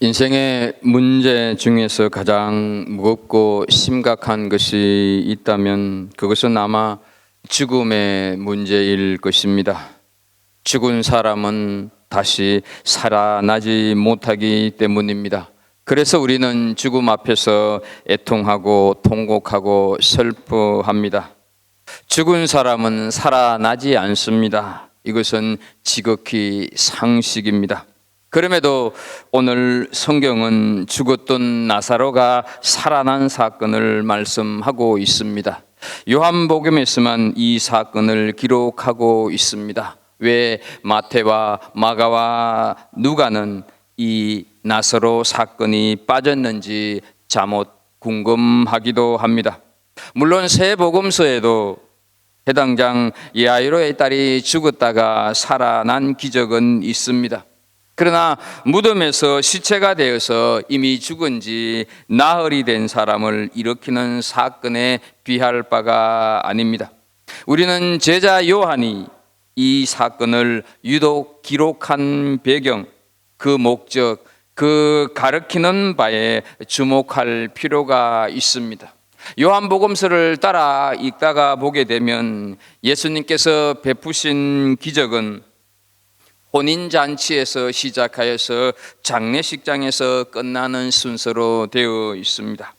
인생의 문제 중에서 가장 무겁고 심각한 것이 있다면 그것은 아마 죽음의 문제일 것입니다. 죽은 사람은 다시 살아나지 못하기 때문입니다. 그래서 우리는 죽음 앞에서 애통하고 통곡하고 슬퍼합니다. 죽은 사람은 살아나지 않습니다. 이것은 지극히 상식입니다. 그럼에도 오늘 성경은 죽었던 나사로가 살아난 사건을 말씀하고 있습니다. 요한복음에서만 이 사건을 기록하고 있습니다. 왜 마태와 마가와 누가는 이 나사로 사건이 빠졌는지 자못 궁금하기도 합니다. 물론 새 복음서에도 해당장 야이로의 딸이 죽었다가 살아난 기적은 있습니다. 그러나 무덤에서 시체가 되어서 이미 죽은 지 나흘이 된 사람을 일으키는 사건에 비할 바가 아닙니다. 우리는 제자 요한이 이 사건을 유독 기록한 배경, 그 목적, 그 가르치는 바에 주목할 필요가 있습니다. 요한복음서를 따라 읽다가 보게 되면 예수님께서 베푸신 기적은 혼인잔치에서 시작하여서 장례식장에서 끝나는 순서로 되어 있습니다.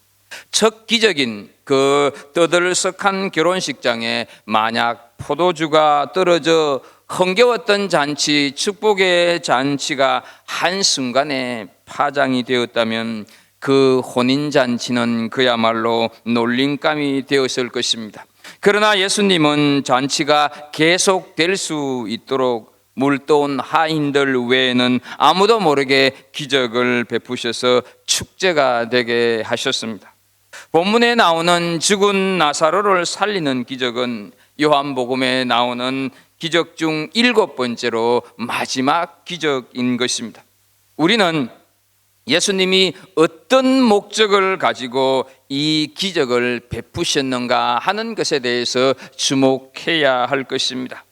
첫 기적인 그 떠들썩한 결혼식장에 만약 포도주가 떨어져 흥겨웠던 잔치, 축복의 잔치가 한순간에 파장이 되었다면 그 혼인잔치는 그야말로 놀림감이 되었을 것입니다. 그러나 예수님은 잔치가 계속될 수 있도록 물도온 하인들 외에는 아무도 모르게 기적을 베푸셔서 축제가 되게 하셨습니다. 본문에 나오는 죽은 나사로를 살리는 기적은 요한복음에 나오는 기적 중 7번째로 마지막 기적인 것입니다. 우리는 예수님이 어떤 목적을 가지고 이 기적을 베푸셨는가 하는 것에 대해서 주목해야 할 것입니다.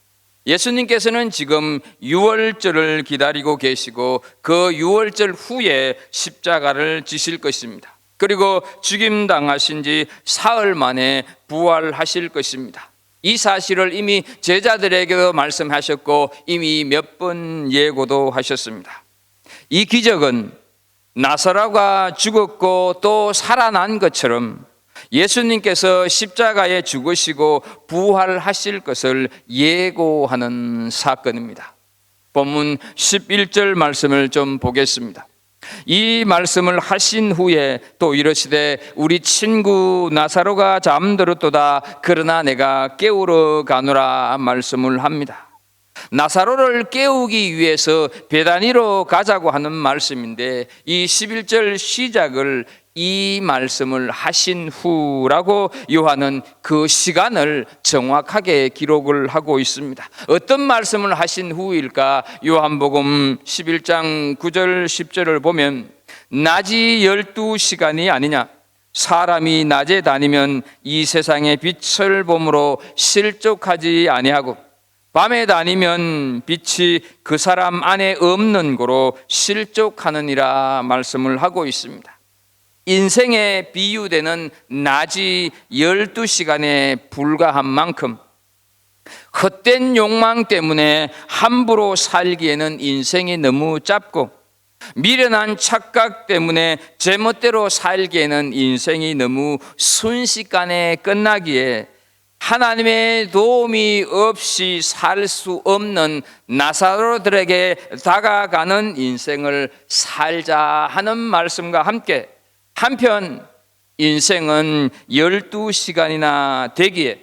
예수님께서는 지금 유월절을 기다리고 계시고 그 유월절 후에 십자가를 지실 것입니다. 그리고 죽임당하신 지 사흘 만에 부활하실 것입니다. 이 사실을 이미 제자들에게도 말씀하셨고 이미 몇 번 예고도 하셨습니다. 이 기적은 나사로가 죽었고 또 살아난 것처럼 예수님께서 십자가에 죽으시고 부활하실 것을 예고하는 사건입니다. 본문 11절 말씀을 좀 보겠습니다. 이 말씀을 하신 후에 또 이르시되 우리 친구 나사로가 잠들었도다 그러나 내가 깨우러 가노라 말씀을 합니다. 나사로를 깨우기 위해서 베다니로 가자고 하는 말씀인데 이 11절 시작을 이 말씀을 하신 후라고 요한은 그 시간을 정확하게 기록을 하고 있습니다. 어떤 말씀을 하신 후일까? 요한복음 11장 9절 10절을 보면 낮이 12시간이 아니냐, 사람이 낮에 다니면 이 세상의 빛을 보므로 실족하지 아니하고 밤에 다니면 빛이 그 사람 안에 없는 고로 실족하느니라 말씀을 하고 있습니다. 인생에 비유되는 낮이 12시간에 불과한 만큼 헛된 욕망 때문에 함부로 살기에는 인생이 너무 짧고 미련한 착각 때문에 제멋대로 살기에는 인생이 너무 순식간에 끝나기에 하나님의 도움이 없이 살 수 없는 나사로들에게 다가가는 인생을 살자 하는 말씀과 함께 한편 인생은 12시간이나 되기에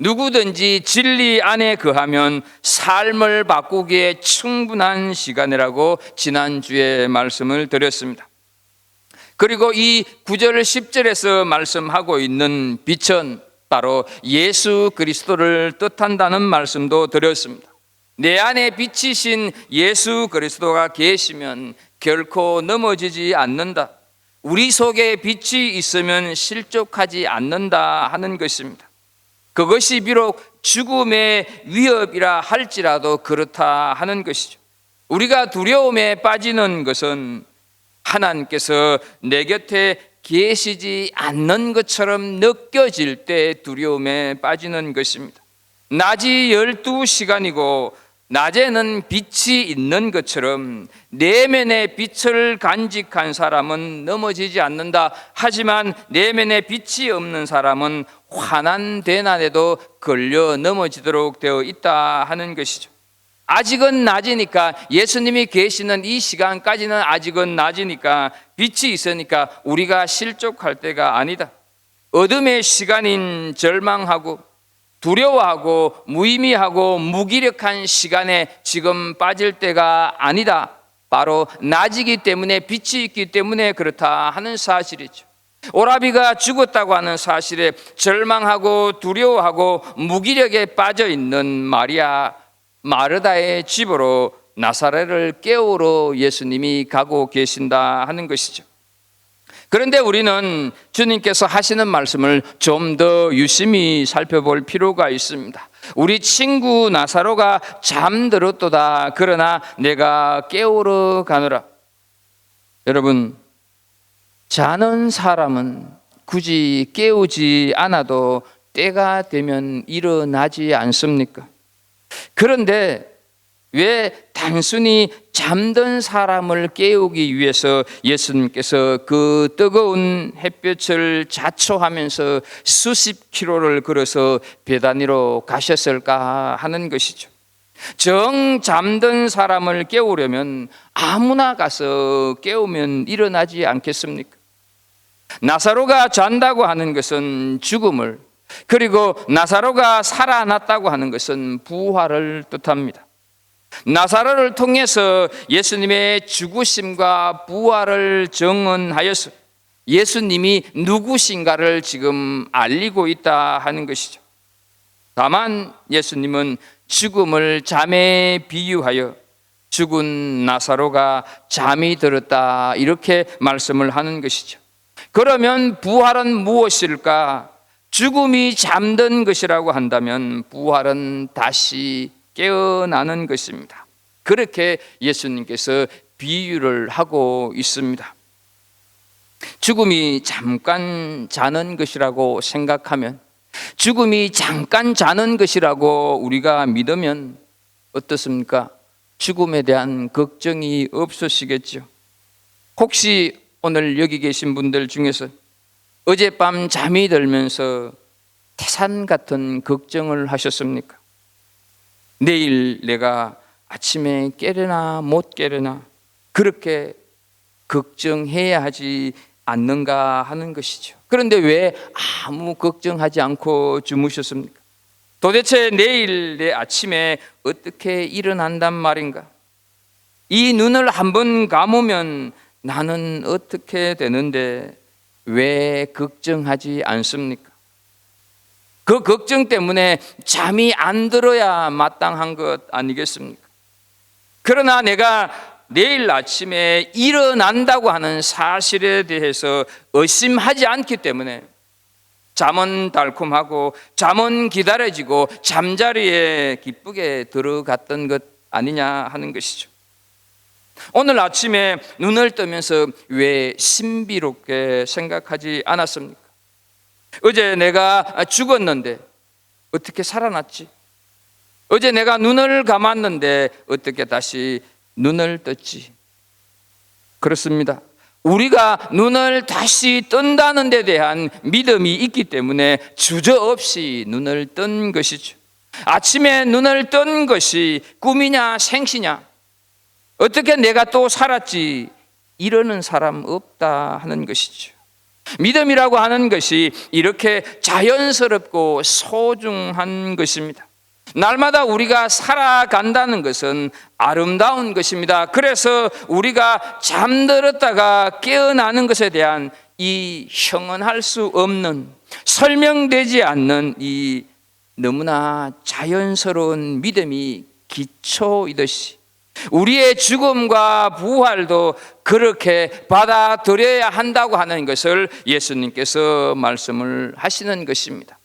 누구든지 진리 안에 거하면 삶을 바꾸기에 충분한 시간이라고 지난주에 말씀을 드렸습니다. 그리고 이 9절 10절에서 말씀하고 있는 빛은 바로 예수 그리스도를 뜻한다는 말씀도 드렸습니다. 내 안에 빛이신 예수 그리스도가 계시면 결코 넘어지지 않는다. 우리 속에 빛이 있으면 실족하지 않는다 하는 것입니다. 그것이 비록 죽음의 위협이라 할지라도 그렇다 하는 것이죠. 우리가 두려움에 빠지는 것은 하나님께서 내 곁에 계시지 않는 것처럼 느껴질 때 두려움에 빠지는 것입니다. 낮이 12시간이고 낮에는 빛이 있는 것처럼 내면의 빛을 간직한 사람은 넘어지지 않는다. 하지만 내면의 빛이 없는 사람은 환난 대난에도 걸려 넘어지도록 되어 있다 하는 것이죠. 아직은 낮이니까, 예수님이 계시는 이 시간까지는 아직은 낮이니까, 빛이 있으니까 우리가 실족할 때가 아니다. 어둠의 시간인 절망하고 두려워하고 무의미하고 무기력한 시간에 지금 빠질 때가 아니다. 바로 낮이기 때문에, 빛이 있기 때문에 그렇다 하는 사실이죠. 오라비가 죽었다고 하는 사실에 절망하고 두려워하고 무기력에 빠져 있는 마르다의 집으로 나사렛을 깨우러 예수님이 가고 계신다 하는 것이죠. 그런데 우리는 주님께서 하시는 말씀을 좀 더 유심히 살펴볼 필요가 있습니다. 우리 친구 나사로가 잠들었도다 그러나 내가 깨우러 가노라. 여러분, 자는 사람은 굳이 깨우지 않아도 때가 되면 일어나지 않습니까? 그런데 왜 단순히 잠든 사람을 깨우기 위해서 예수님께서 그 뜨거운 햇볕을 자초하면서 수십 킬로를 걸어서 베다니로 가셨을까 하는 것이죠. 정 잠든 사람을 깨우려면 아무나 가서 깨우면 일어나지 않겠습니까? 나사로가 잔다고 하는 것은 죽음을, 그리고 나사로가 살아났다고 하는 것은 부활을 뜻합니다. 나사로를 통해서 예수님의 죽으심과 부활을 증언하여서 예수님이 누구신가를 지금 알리고 있다 하는 것이죠. 다만 예수님은 죽음을 잠에 비유하여 죽은 나사로가 잠이 들었다, 이렇게 말씀을 하는 것이죠. 그러면 부활은 무엇일까? 죽음이 잠든 것이라고 한다면 부활은 다시 깨어나는 것입니다. 그렇게 예수님께서 비유를 하고 있습니다. 죽음이 잠깐 자는 것이라고 생각하면, 죽음이 잠깐 자는 것이라고 우리가 믿으면 어떻습니까? 죽음에 대한 걱정이 없으시겠죠. 혹시 오늘 여기 계신 분들 중에서 어젯밤 잠이 들면서 태산 같은 걱정을 하셨습니까? 내일 내가 아침에 깨려나 못 깨려나 그렇게 걱정해야 하지 않는가 하는 것이죠. 그런데 왜 아무 걱정하지 않고 주무셨습니까? 도대체 내일 내 아침에 어떻게 일어난단 말인가? 이 눈을 한번 감으면 나는 어떻게 되는데 왜 걱정하지 않습니까? 그 걱정 때문에 잠이 안 들어야 마땅한 것 아니겠습니까? 그러나 내가 내일 아침에 일어난다고 하는 사실에 대해서 의심하지 않기 때문에 잠은 달콤하고 잠은 기다려지고 잠자리에 기쁘게 들어갔던 것 아니냐 하는 것이죠. 오늘 아침에 눈을 뜨면서 왜 신비롭게 생각하지 않았습니까? 어제 내가 죽었는데 어떻게 살아났지? 어제 내가 눈을 감았는데 어떻게 다시 눈을 떴지? 그렇습니다. 우리가 눈을 다시 뜬다는 데 대한 믿음이 있기 때문에 주저없이 눈을 뜬 것이죠. 아침에 눈을 뜬 것이 꿈이냐 생시냐, 어떻게 내가 또 살았지, 이러는 사람 없다 하는 것이죠. 믿음이라고 하는 것이 이렇게 자연스럽고 소중한 것입니다. 날마다 우리가 살아간다는 것은 아름다운 것입니다. 그래서 우리가 잠들었다가 깨어나는 것에 대한 이 형언할 수 없는, 설명되지 않는 이 너무나 자연스러운 믿음이 기초이듯이 우리의 죽음과 부활도 그렇게 받아들여야 한다고 하는 것을 예수님께서 말씀을 하시는 것입니다.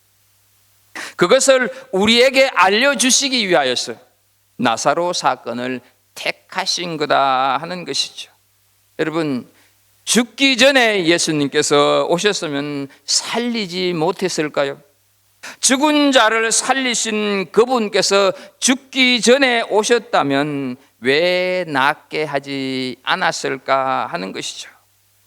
그것을 우리에게 알려주시기 위하여서 나사로 사건을 택하신 거다 하는 것이죠. 여러분, 죽기 전에 예수님께서 오셨으면 살리지 못했을까요? 죽은 자를 살리신 그분께서 죽기 전에 오셨다면 왜 낫게 하지 않았을까 하는 것이죠.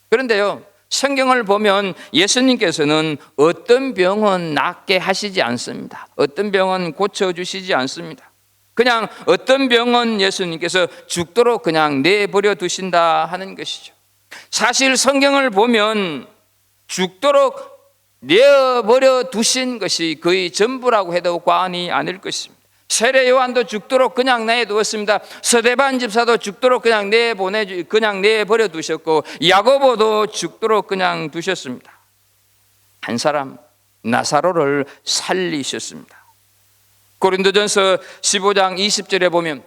그런데요, 성경을 보면 예수님께서는 어떤 병은 낫게 하시지 않습니다. 어떤 병은 고쳐주시지 않습니다. 그냥 어떤 병은 예수님께서 죽도록 그냥 내버려 두신다 하는 것이죠. 사실 성경을 보면 죽도록 내버려 두신 것이 거의 전부라고 해도 과언이 아닐 것입니다. 세례 요한도 죽도록 그냥 내두었습니다. 스데반 집사도 죽도록 그냥 내버려 두셨고, 야고보도 죽도록 그냥 두셨습니다. 한 사람 나사로를 살리셨습니다. 고린도전서 15장 20절에 보면,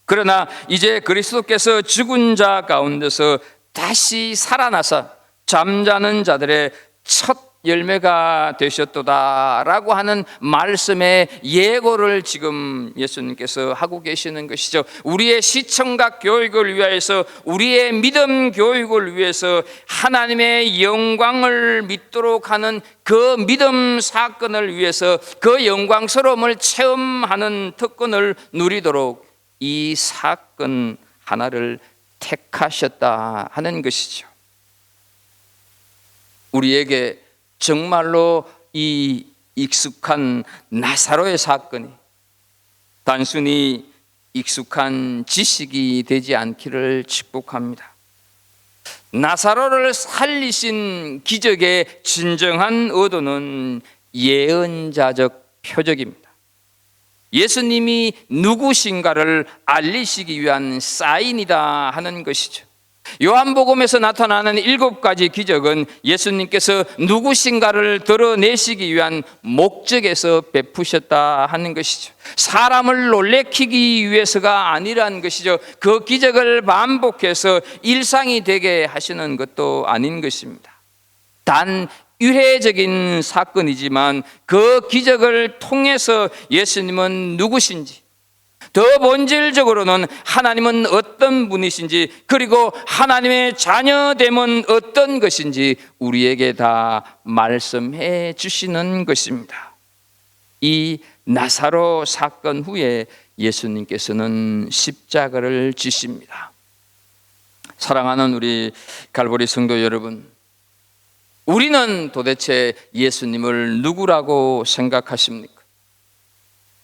그러나 이제 그리스도께서 죽은 자 가운데서 다시 살아나서 잠자는 자들의 첫 열매가 되셨도다라고 하는 말씀의 예고를 지금 예수님께서 하고 계시는 것이죠. 우리의 시청각 교육을 위해서, 우리의 믿음 교육을 위해서 하나님의 영광을 믿도록 하는 그 믿음 사건을 위해서 그 영광스러움을 체험하는 특권을 누리도록 이 사건 하나를 택하셨다 하는 것이죠. 우리에게 정말로 이 익숙한 나사로의 사건이 단순히 익숙한 지식이 되지 않기를 축복합니다. 나사로를 살리신 기적의 진정한 의도는 예언자적 표적입니다. 예수님이 누구신가를 알리시기 위한 사인이다 하는 것이죠. 요한복음에서 나타나는 7가지 기적은 예수님께서 누구신가를 드러내시기 위한 목적에서 베푸셨다 하는 것이죠. 사람을 놀래키기 위해서가 아니라는 것이죠. 그 기적을 반복해서 일상이 되게 하시는 것도 아닌 것입니다. 단 유해적인 사건이지만 그 기적을 통해서 예수님은 누구신지, 더 본질적으로는 하나님은 어떤 분이신지, 그리고 하나님의 자녀됨은 어떤 것인지 우리에게 다 말씀해 주시는 것입니다. 이 나사로 사건 후에 예수님께서는 십자가를 지십니다. 사랑하는 우리 갈보리 성도 여러분, 우리는 도대체 예수님을 누구라고 생각하십니까?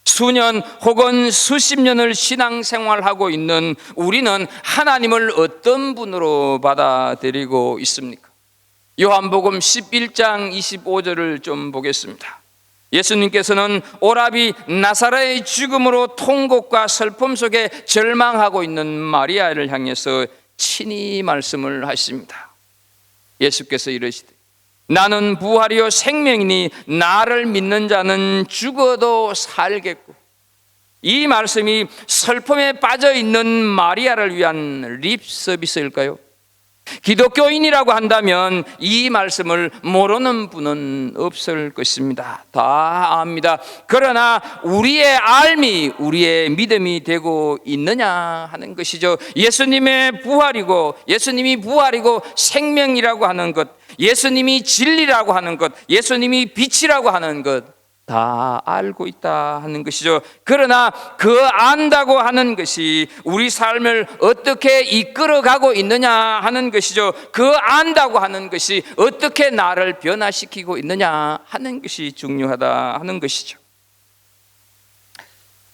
수년 혹은 수십 년을 신앙생활하고 있는 우리는 하나님을 어떤 분으로 받아들이고 있습니까? 요한복음 11장 25절을 좀 보겠습니다. 예수님께서는 오라비 나사로의 죽음으로 통곡과 슬픔 속에 절망하고 있는 마리아를 향해서 친히 말씀을 하십니다. 예수께서 이르시되 나는 부활이요 생명이니 나를 믿는 자는 죽어도 살겠고, 이 말씀이 슬픔에 빠져 있는 마리아를 위한 립 서비스일까요? 기독교인이라고 한다면 이 말씀을 모르는 분은 없을 것입니다. 다 압니다. 그러나 우리의 알미, 우리의 믿음이 되고 있느냐 하는 것이죠. 예수님의 부활이고, 예수님이 부활이고 생명이라고 하는 것, 예수님이 진리라고 하는 것, 예수님이 빛이라고 하는 것 다 알고 있다 하는 것이죠. 그러나 그 안다고 하는 것이 우리 삶을 어떻게 이끌어가고 있느냐 하는 것이죠. 그 안다고 하는 것이 어떻게 나를 변화시키고 있느냐 하는 것이 중요하다 하는 것이죠.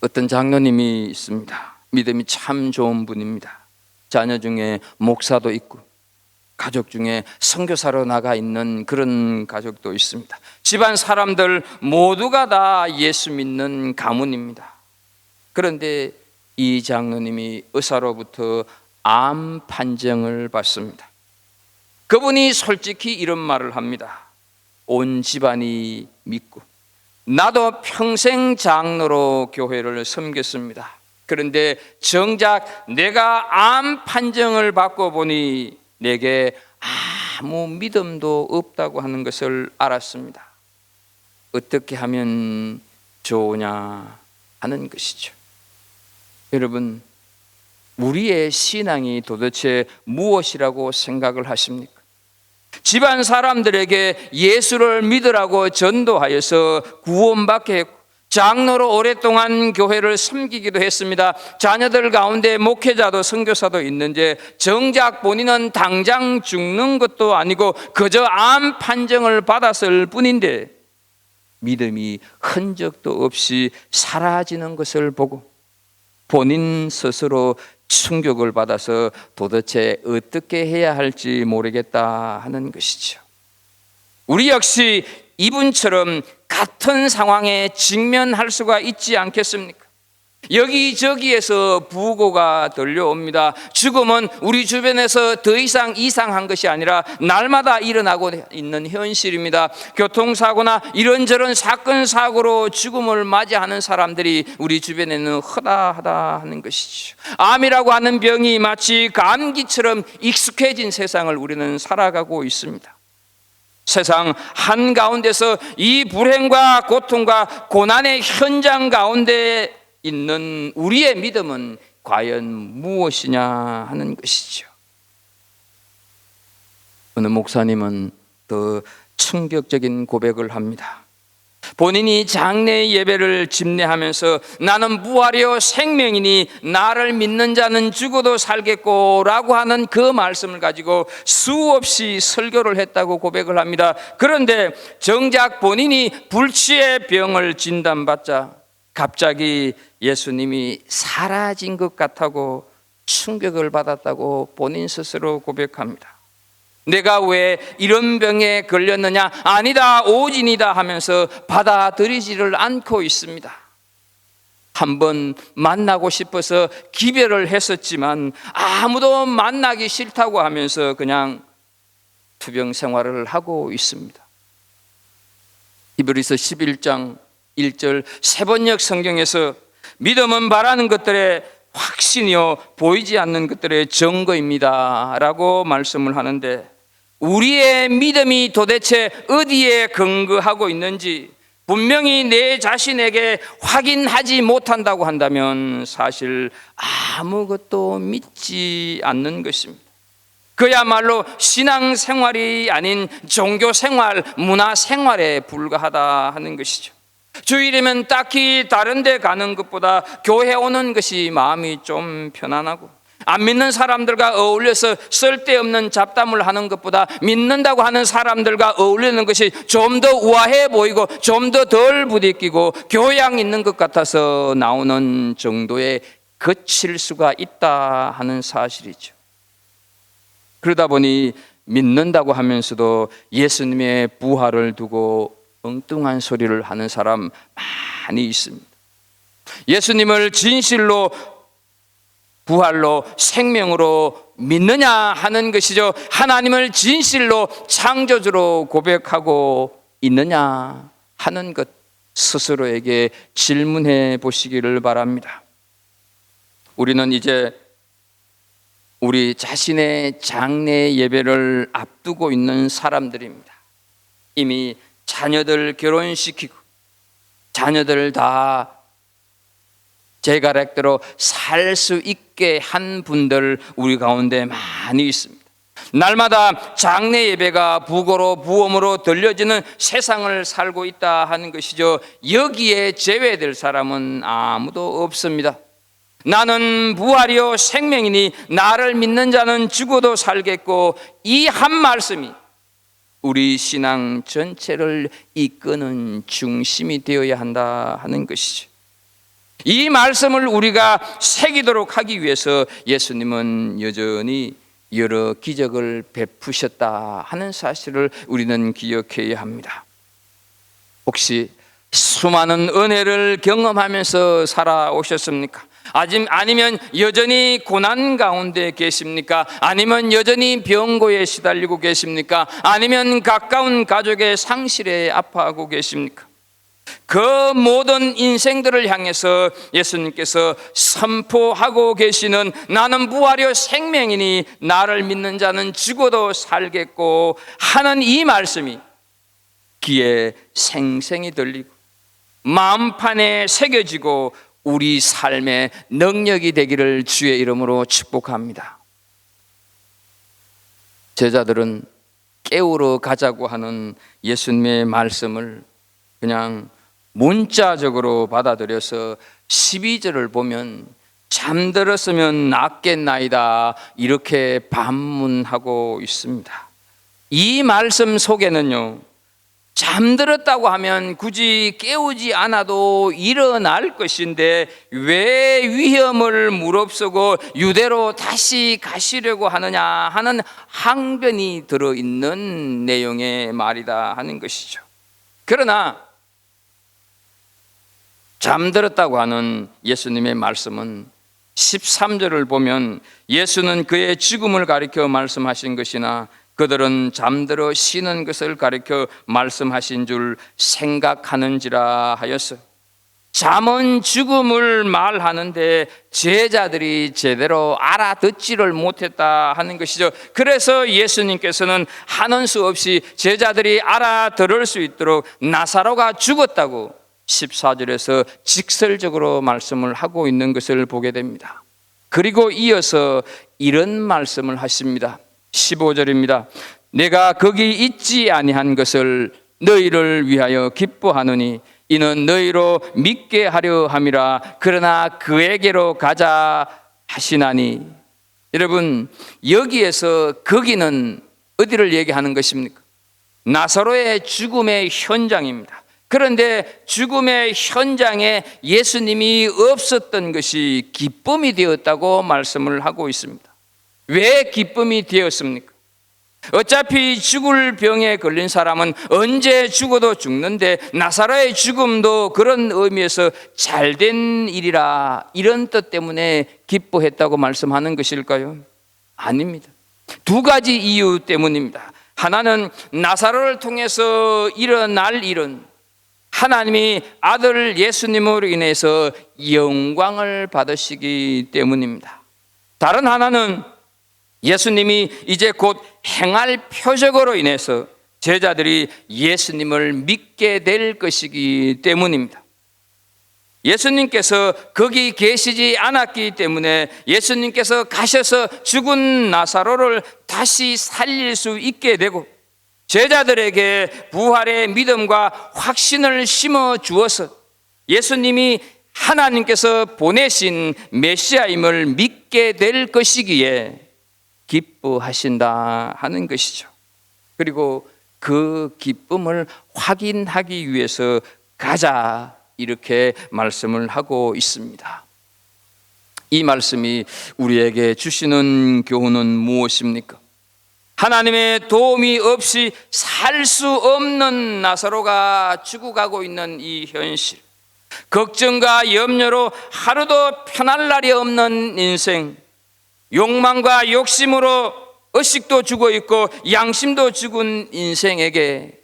어떤 장로님이 있습니다. 믿음이 참 좋은 분입니다. 자녀 중에 목사도 있고 가족 중에 선교사로 나가 있는 그런 가족도 있습니다. 집안 사람들 모두가 다 예수 믿는 가문입니다. 그런데 이 장로님이 의사로부터 암 판정을 받습니다. 그분이 솔직히 이런 말을 합니다. 온 집안이 믿고 나도 평생 장로로 교회를 섬겼습니다. 그런데 정작 내가 암 판정을 받고 보니 내게 아무 믿음도 없다고 하는 것을 알았습니다. 어떻게 하면 좋으냐 하는 것이죠. 여러분, 우리의 신앙이 도대체 무엇이라고 생각을 하십니까? 집안 사람들에게 예수를 믿으라고 전도하여서 구원받게 했고, 장로로 오랫동안 교회를 섬기기도 했습니다. 자녀들 가운데 목회자도 선교사도 있는데 정작 본인은 당장 죽는 것도 아니고 그저 암 판정을 받았을 뿐인데 믿음이 흔적도 없이 사라지는 것을 보고 본인 스스로 충격을 받아서 도대체 어떻게 해야 할지 모르겠다 하는 것이죠. 우리 역시 이분처럼 같은 상황에 직면할 수가 있지 않겠습니까? 여기저기에서 부고가 들려옵니다. 죽음은 우리 주변에서 더 이상 이상한 것이 아니라 날마다 일어나고 있는 현실입니다. 교통사고나 이런저런 사건 사고로 죽음을 맞이하는 사람들이 우리 주변에는 허다하다 하는 것이죠. 암이라고 하는 병이 마치 감기처럼 익숙해진 세상을 우리는 살아가고 있습니다. 세상 한가운데서 이 불행과 고통과 고난의 현장 가운데 있는 우리의 믿음은 과연 무엇이냐 하는 것이죠. 어느 목사님은 더 충격적인 고백을 합니다. 본인이 장례 예배를 집례하면서 나는 부활이요 생명이니 나를 믿는 자는 죽어도 살겠고 라고 하는 그 말씀을 가지고 수없이 설교를 했다고 고백을 합니다. 그런데 정작 본인이 불치의 병을 진단받자 갑자기 예수님이 사라진 것 같다고 충격을 받았다고 본인 스스로 고백합니다. 내가 왜 이런 병에 걸렸느냐? 아니다, 오진이다 하면서 받아들이지를 않고 있습니다. 한번 만나고 싶어서 기별을 했었지만 아무도 만나기 싫다고 하면서 그냥 투병 생활을 하고 있습니다. 히브리서 11장 1절 세번역 성경에서 믿음은 바라는 것들의 확신이요 보이지 않는 것들의 증거입니다 라고 말씀을 하는데, 우리의 믿음이 도대체 어디에 근거하고 있는지 분명히 내 자신에게 확인하지 못한다고 한다면 사실 아무것도 믿지 않는 것입니다. 그야말로 신앙생활이 아닌 종교생활, 문화생활에 불과하다 하는 것이죠. 주일이면 딱히 다른 데 가는 것보다 교회 오는 것이 마음이 좀 편안하고, 안 믿는 사람들과 어울려서 쓸데없는 잡담을 하는 것보다 믿는다고 하는 사람들과 어울리는 것이 좀 더 우아해 보이고 좀 더 덜 부딪히고 교양 있는 것 같아서 나오는 정도에 그칠 수가 있다 하는 사실이죠. 그러다 보니 믿는다고 하면서도 예수님의 부활을 두고 엉뚱한 소리를 하는 사람 많이 있습니다. 예수님을 진실로 부활로 생명으로 믿느냐 하는 것이죠. 하나님을 진실로 창조주로 고백하고 있느냐 하는 것 스스로에게 질문해 보시기를 바랍니다. 우리는 이제 우리 자신의 장례 예배를 앞두고 있는 사람들입니다. 이미 자녀들 결혼시키고 자녀들 다 제 가락대로 살 수 있게 한 분들 우리 가운데 많이 있습니다. 날마다 장례 예배가 부고로 부엄으로 들려지는 세상을 살고 있다 하는 것이죠. 여기에 제외될 사람은 아무도 없습니다. 나는 부활이요 생명이니 나를 믿는 자는 죽어도 살겠고, 이 한 말씀이 우리 신앙 전체를 이끄는 중심이 되어야 한다 하는 것이죠. 이 말씀을 우리가 새기도록 하기 위해서 예수님은 여전히 여러 기적을 베푸셨다 하는 사실을 우리는 기억해야 합니다. 혹시 수많은 은혜를 경험하면서 살아오셨습니까? 아니면 여전히 고난 가운데 계십니까? 아니면 여전히 병고에 시달리고 계십니까? 아니면 가까운 가족의 상실에 아파하고 계십니까? 그 모든 인생들을 향해서 예수님께서 선포하고 계시는 나는 부활이요 생명이니 나를 믿는 자는 죽어도 살겠고 하는 이 말씀이 귀에 생생히 들리고 마음판에 새겨지고 우리 삶의 능력이 되기를 주의 이름으로 축복합니다. 제자들은 깨우러 가자고 하는 예수님의 말씀을 그냥 문자적으로 받아들여서 12절을 보면 잠들었으면 낫겠나이다 이렇게 반문하고 있습니다. 이 말씀 속에는요, 잠들었다고 하면 굳이 깨우지 않아도 일어날 것인데 왜 위험을 무릅쓰고 유대로 다시 가시려고 하느냐 하는 항변이 들어있는 내용의 말이다 하는 것이죠. 그러나 잠들었다고 하는 예수님의 말씀은 13절을 보면 예수는 그의 죽음을 가리켜 말씀하신 것이나 그들은 잠들어 쉬는 것을 가리켜 말씀하신 줄 생각하는지라 하였어. 잠은 죽음을 말하는데 제자들이 제대로 알아듣지를 못했다 하는 것이죠. 그래서 예수님께서는 하는 수 없이 제자들이 알아들을 수 있도록 나사로가 죽었다고 14절에서 직설적으로 말씀을 하고 있는 것을 보게 됩니다. 그리고 이어서 이런 말씀을 하십니다. 15절입니다. 내가 거기 있지 아니한 것을 너희를 위하여 기뻐하노니 이는 너희로 믿게 하려 함이라. 그러나 그에게로 가자 하시나니. 여러분, 여기에서 거기는 어디를 얘기하는 것입니까? 나사로의 죽음의 현장입니다. 그런데 죽음의 현장에 예수님이 없었던 것이 기쁨이 되었다고 말씀을 하고 있습니다. 왜 기쁨이 되었습니까? 어차피 죽을 병에 걸린 사람은 언제 죽어도 죽는데 나사로의 죽음도 그런 의미에서 잘된 일이라, 이런 뜻 때문에 기뻐했다고 말씀하는 것일까요? 아닙니다. 두 가지 이유 때문입니다. 하나는 나사로를 통해서 일어날 일은 하나님이 아들 예수님으로 인해서 영광을 받으시기 때문입니다. 다른 하나는 예수님이 이제 곧 행할 표적으로 인해서 제자들이 예수님을 믿게 될 것이기 때문입니다. 예수님께서 거기 계시지 않았기 때문에 예수님께서 가셔서 죽은 나사로를 다시 살릴 수 있게 되고, 제자들에게 부활의 믿음과 확신을 심어 주어서 예수님이 하나님께서 보내신 메시아임을 믿게 될 것이기에 기뻐하신다 하는 것이죠. 그리고 그 기쁨을 확인하기 위해서 가자, 이렇게 말씀을 하고 있습니다. 이 말씀이 우리에게 주시는 교훈은 무엇입니까? 하나님의 도움이 없이 살 수 없는 나사로가 죽어가고 있는 이 현실, 걱정과 염려로 하루도 편할 날이 없는 인생, 욕망과 욕심으로 의식도 죽어 있고 양심도 죽은 인생에게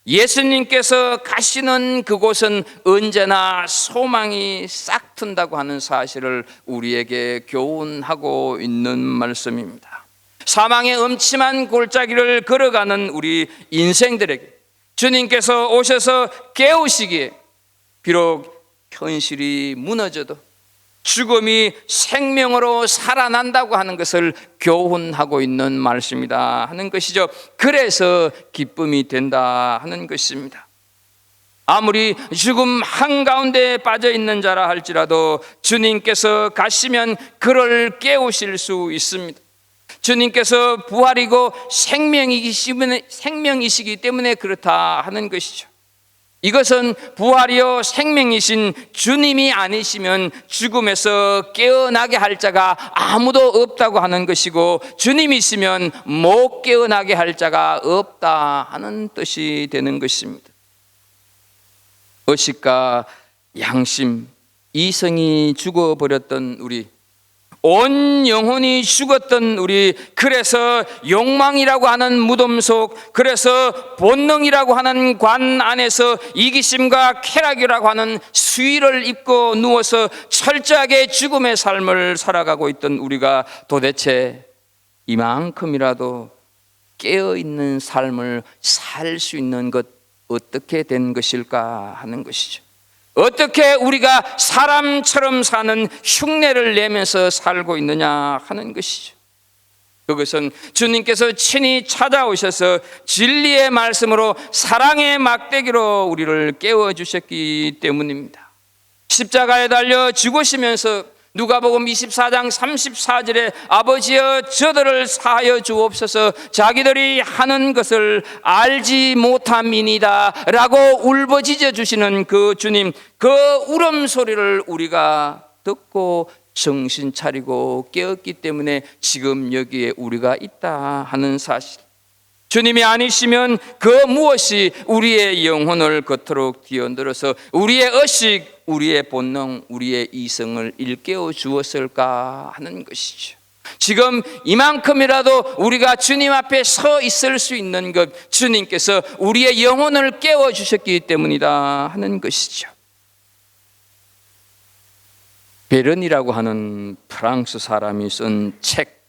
예수님께서 가시는 그곳은 언제나 소망이 싹 튼다고 하는 사실을 우리에게 교훈하고 있는 말씀입니다. 사망의 음침한 골짜기를 걸어가는 우리 인생들에게 주님께서 오셔서 깨우시기에 비록 현실이 무너져도 죽음이 생명으로 살아난다고 하는 것을 교훈하고 있는 말씀이다 하는 것이죠. 그래서 기쁨이 된다 하는 것입니다. 아무리 죽음 한가운데 빠져 있는 자라 할지라도 주님께서 가시면 그를 깨우실 수 있습니다. 주님께서 부활이고 생명이시기 때문에 그렇다 하는 것이죠. 이것은 부활이요 생명이신 주님이 아니시면 죽음에서 깨어나게 할 자가 아무도 없다고 하는 것이고, 주님이시면 못 깨어나게 할 자가 없다 하는 뜻이 되는 것입니다. 의식과 양심, 이성이 죽어버렸던 우리, 온 영혼이 죽었던 우리, 그래서 욕망이라고 하는 무덤 속, 그래서 본능이라고 하는 관 안에서 이기심과 쾌락이라고 하는 수의를 입고 누워서 철저하게 죽음의 삶을 살아가고 있던 우리가 도대체 이만큼이라도 깨어있는 삶을 살 수 있는 것 어떻게 된 것일까 하는 것이죠. 어떻게 우리가 사람처럼 사는 흉내를 내면서 살고 있느냐 하는 것이죠. 그것은 주님께서 친히 찾아오셔서 진리의 말씀으로 사랑의 막대기로 우리를 깨워주셨기 때문입니다. 십자가에 달려 죽으시면서 누가복음 24장 34절에 아버지여 저들을 사하여 주옵소서, 자기들이 하는 것을 알지 못함이니이다 라고 울부짖어 주시는 그 주님, 그 울음소리를 우리가 듣고 정신 차리고 깨었기 때문에 지금 여기에 우리가 있다 하는 사실, 주님이 아니시면 그 무엇이 우리의 영혼을 겉으로 뛰어들어서 우리의 의식, 우리의 본능, 우리의 이성을 일깨워 주었을까 하는 것이죠. 지금 이만큼이라도 우리가 주님 앞에 서 있을 수 있는 것, 주님께서 우리의 영혼을 깨워 주셨기 때문이다 하는 것이죠. 베른이라고 하는 프랑스 사람이 쓴 책,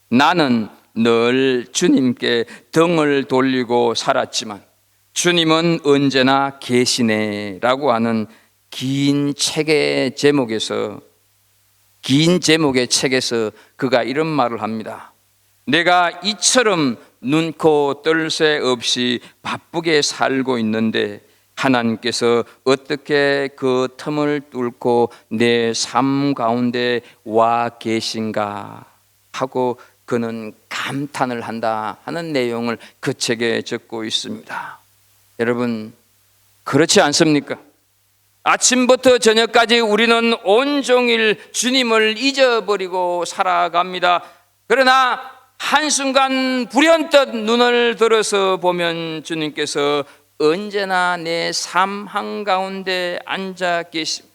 나는 늘 주님께 등을 돌리고 살았지만 주님은 언제나 계시네 라고 하는 긴 제목의 책에서 그가 이런 말을 합니다. 내가 이처럼 눈코 뜰 새 없이 바쁘게 살고 있는데 하나님께서 어떻게 그 틈을 뚫고 내 삶 가운데 와 계신가 하고 그는 감탄을 한다 하는 내용을 그 책에 적고 있습니다. 여러분, 그렇지 않습니까? 아침부터 저녁까지 우리는 온종일 주님을 잊어버리고 살아갑니다. 그러나 한순간 불현듯 눈을 들어서 보면 주님께서 언제나 내 삶 한가운데 앉아 계십니다.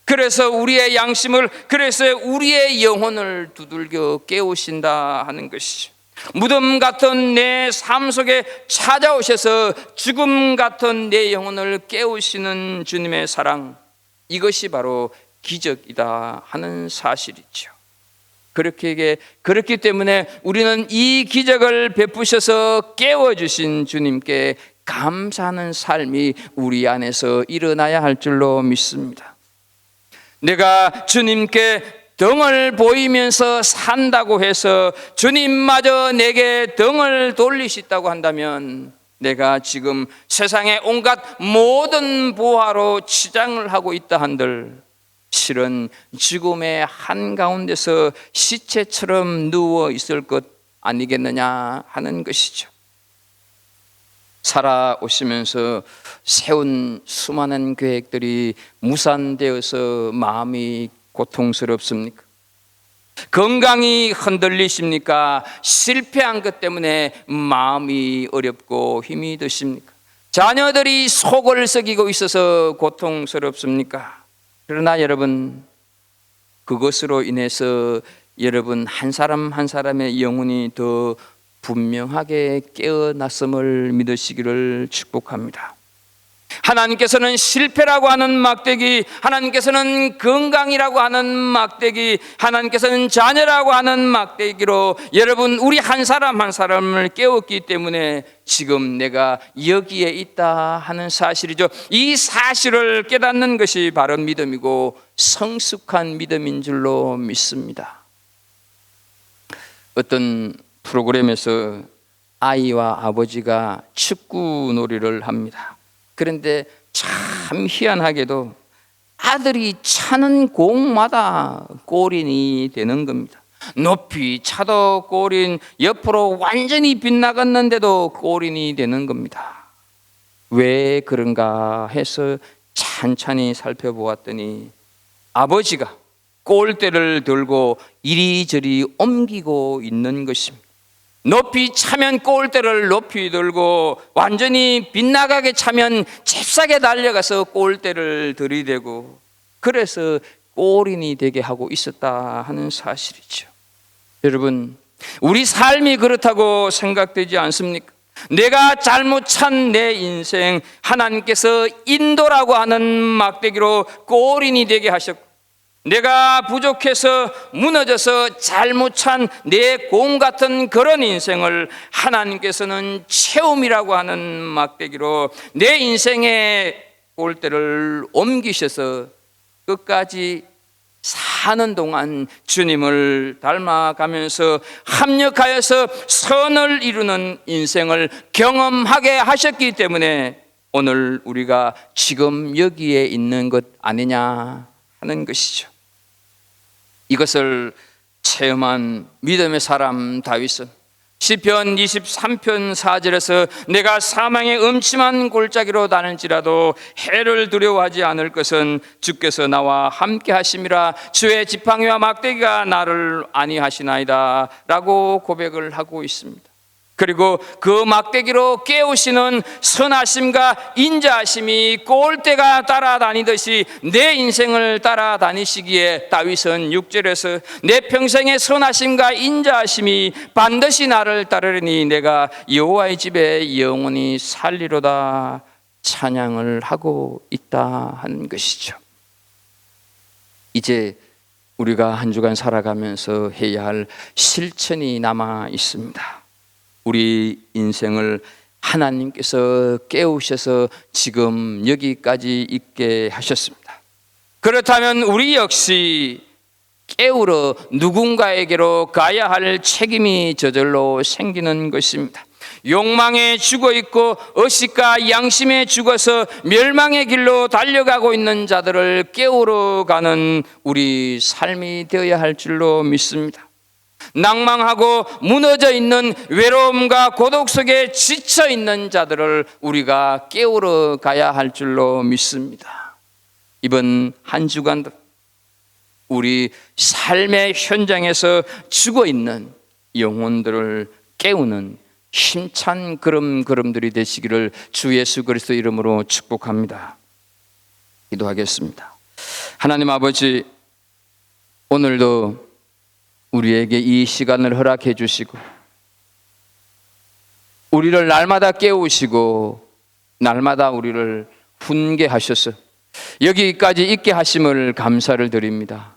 그래서 우리의 양심을, 그래서 우리의 영혼을 두들겨 깨우신다 하는 것이죠. 무덤 같은 내 삶 속에 찾아오셔서 죽음 같은 내 영혼을 깨우시는 주님의 사랑, 이것이 바로 기적이다 하는 사실이죠. 그렇기 때문에 우리는 이 기적을 베푸셔서 깨워주신 주님께 감사하는 삶이 우리 안에서 일어나야 할 줄로 믿습니다. 내가 주님께 등을 보이면서 산다고 해서 주님마저 내게 등을 돌리시다고 한다면 내가 지금 세상의 온갖 모든 보화로 치장을 하고 있다 한들 실은 죽음의 한가운데서 시체처럼 누워 있을 것 아니겠느냐 하는 것이죠. 살아오시면서 세운 수많은 계획들이 무산되어서 마음이 고통스럽습니까? 건강이 흔들리십니까? 실패한 것 때문에 마음이 어렵고 힘이 드십니까? 자녀들이 속을 썩이고 있어서 고통스럽습니까? 그러나 여러분, 그것으로 인해서 여러분 한 사람 한 사람의 영혼이 더 분명하게 깨어났음을 믿으시기를 축복합니다. 하나님께서는 실패라고 하는 막대기, 하나님께서는 건강이라고 하는 막대기, 하나님께서는 자녀라고 하는 막대기로 여러분 우리 한 사람 한 사람을 깨웠기 때문에 지금 내가 여기에 있다 하는 사실이죠. 이 사실을 깨닫는 것이 바른 믿음이고 성숙한 믿음인 줄로 믿습니다. 어떤 프로그램에서 아이와 아버지가 축구 놀이를 합니다. 그런데 참 희한하게도 아들이 차는 공마다 골인이 되는 겁니다. 높이 차도 골인, 옆으로 완전히 빗나갔는데도 골인이 되는 겁니다. 왜 그런가 해서 찬찬히 살펴보았더니 아버지가 골대를 들고 이리저리 옮기고 있는 것입니다. 높이 차면 골대를 높이 들고 완전히 빗나가게 차면 잽싸게 달려가서 골대를 들이대고 그래서 골인이 되게 하고 있었다 하는 사실이죠. 여러분, 우리 삶이 그렇다고 생각되지 않습니까? 내가 잘못 찬 내 인생 하나님께서 인도라고 하는 막대기로 골인이 되게 하셨고 내가 부족해서 무너져서 잘못 찬 내 공 같은 그런 인생을 하나님께서는 체험이라고 하는 막대기로 내 인생의 골대를 옮기셔서 끝까지 사는 동안 주님을 닮아가면서 합력하여서 선을 이루는 인생을 경험하게 하셨기 때문에 오늘 우리가 지금 여기에 있는 것 아니냐 하는 것이죠. 이것을 체험한 믿음의 사람 다윗은 시편 23편 4절에서 내가 사망의 음침한 골짜기로 다닐지라도 해를 두려워하지 않을 것은 주께서 나와 함께 하심이라 주의 지팡이와 막대기가 나를 안위하시나이다 라고 고백을 하고 있습니다. 그리고 그 막대기로 깨우시는 선하심과 인자하심이 골대가 따라다니듯이 내 인생을 따라다니시기에 다윗은 6절에서 내 평생의 선하심과 인자하심이 반드시 나를 따르리니 내가 여호와의 집에 영원히 살리로다 찬양을 하고 있다 하는 것이죠. 이제 우리가 한 주간 살아가면서 해야 할 실천이 남아 있습니다. 우리 인생을 하나님께서 깨우셔서 지금 여기까지 있게 하셨습니다. 그렇다면 우리 역시 깨우러 누군가에게로 가야 할 책임이 저절로 생기는 것입니다. 욕망에 죽어 있고 의식과 양심에 죽어서 멸망의 길로 달려가고 있는 자들을 깨우러 가는 우리 삶이 되어야 할 줄로 믿습니다. 낭망하고 무너져 있는 외로움과 고독 속에 지쳐 있는 자들을 우리가 깨우러 가야 할 줄로 믿습니다. 이번 한 주간도 우리 삶의 현장에서 죽어 있는 영혼들을 깨우는 힘찬 걸음들이 되시기를 주 예수 그리스도 이름으로 축복합니다. 기도하겠습니다. 하나님 아버지, 오늘도 우리에게 이 시간을 허락해 주시고 우리를 날마다 깨우시고 날마다 우리를 훈계하셔서 여기까지 있게 하심을 감사를 드립니다.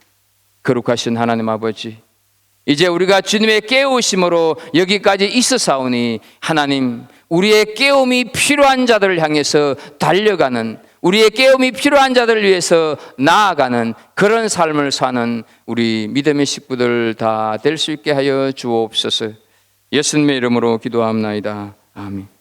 거룩하신 하나님 아버지, 이제 우리가 주님의 깨우심으로 여기까지 있어사오니 하나님, 우리의 깨움이 필요한 자들을 향해서 달려가는, 우리의 깨움이 필요한 자들을 위해서 나아가는 그런 삶을 사는 우리 믿음의 식구들 다 될 수 있게 하여 주옵소서. 예수님의 이름으로 기도합나이다. 아멘.